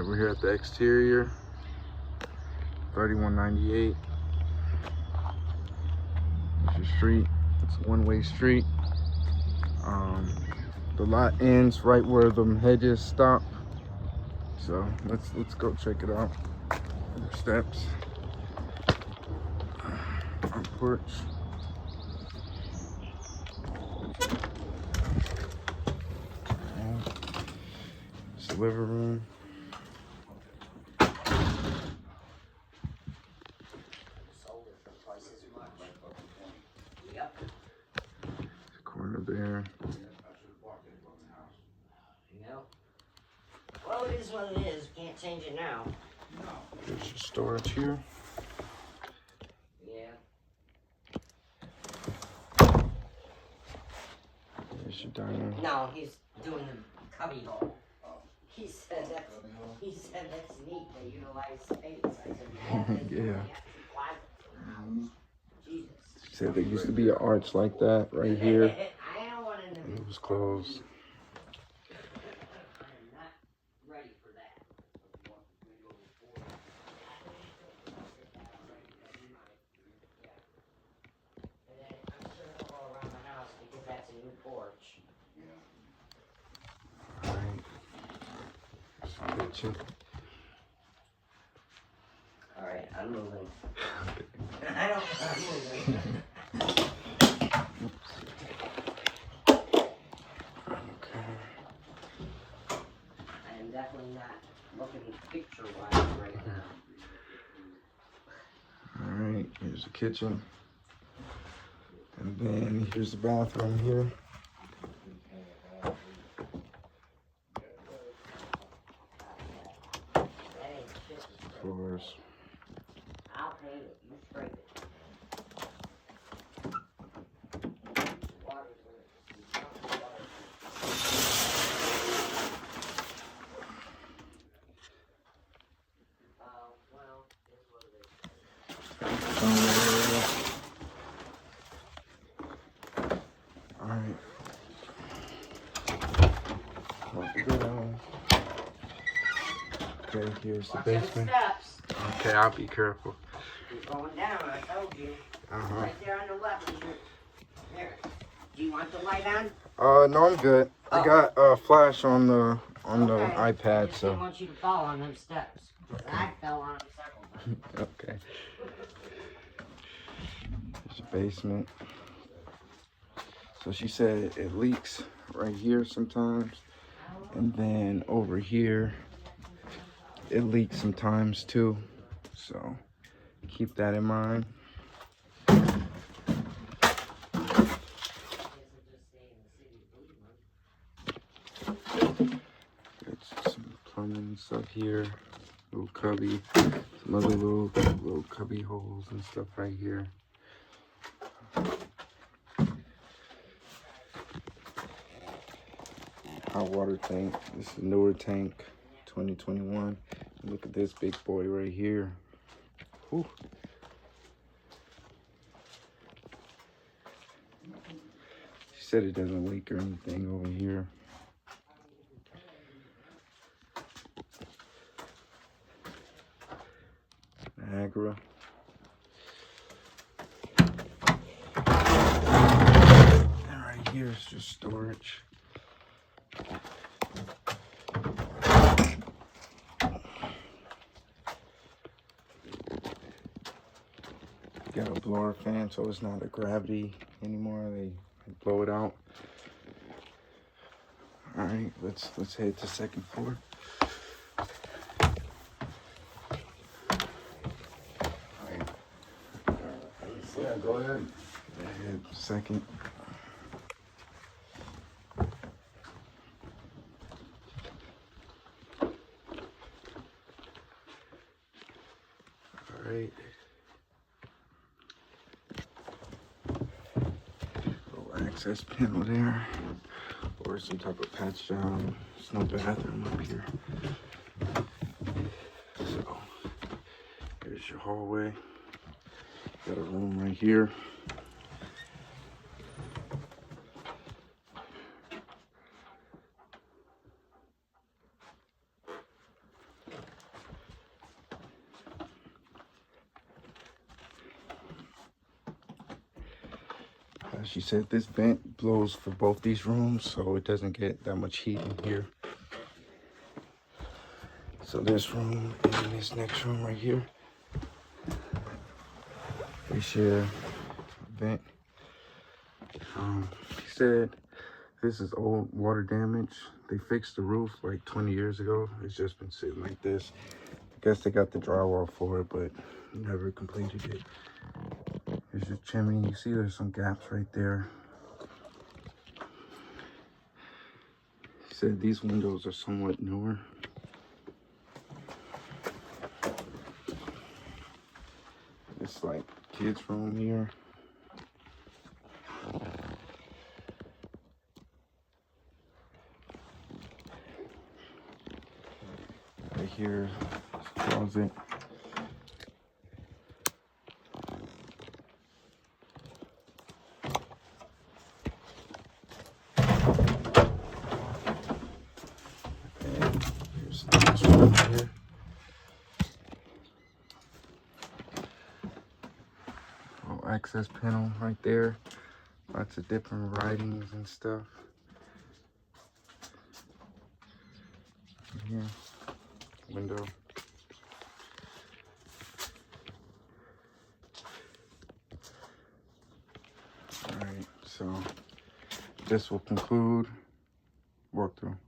Over here at the exterior, $31.98. It's your street. It's a one-way street. The lot ends right where the hedges stop. So let's go check it out. The steps, front porch. It's the living room. Corner there. Well, it is what it is. Can't change it now. There's your storage here. Yeah. There's your dining. No, he's doing the cubby hole. He said that's neat. They utilize space. I said, Yeah. Jesus. She said there used to be an arch like that right here. I don't want to. And it was closed. Kitchen. All right, I'm moving. I'm moving. Okay. I am definitely not looking picture-wise right now. All right, here's the kitchen. And then here's the bathroom here. Floors. I'll paint it. You scrape it. Well, it's what it is. All right. Okay, here's the Watch them basement. steps. Okay, I'll be careful. You're going down, I told you. Right there on the left is your... There. Do you want the light on? No, I'm good. I got a flash on the I iPad, just so. didn't want you to fall on them steps. I fell on them several times. Okay. There's the basement. So she said it leaks right here sometimes, and then over here it leaks sometimes too. So keep that in mind. Got some plumbing stuff here, little cubby, some other little cubby holes and stuff right here. Hot water tank. This is a newer tank, 2021. Look at this big boy right here. Whew. She said it doesn't leak or anything over here. Niagara. And right here is just storage. Got a blower fan, so it's not a gravity anymore. They blow it out. All right, let's head to second floor. Yeah, go ahead. Second. All right. Little access panel there, or some type of patch job. There's no bathroom up here. So here's your hallway. Got a room right here. She said this vent blows for both these rooms, so it doesn't get that much heat in here. So this room and this next room right here, we share a vent. She said this is old water damage. They fixed the roof like 20 years ago. It's just been sitting like this. I guess they got the drywall for it, but never completed it. There's your chimney. You see there's some gaps right there. She said these windows are somewhat newer. It's like kids' room here. Right here, closet. And here's this room here. Little access panel right there. Lots of different writings and stuff. Here, window. All right, so this will conclude walkthrough.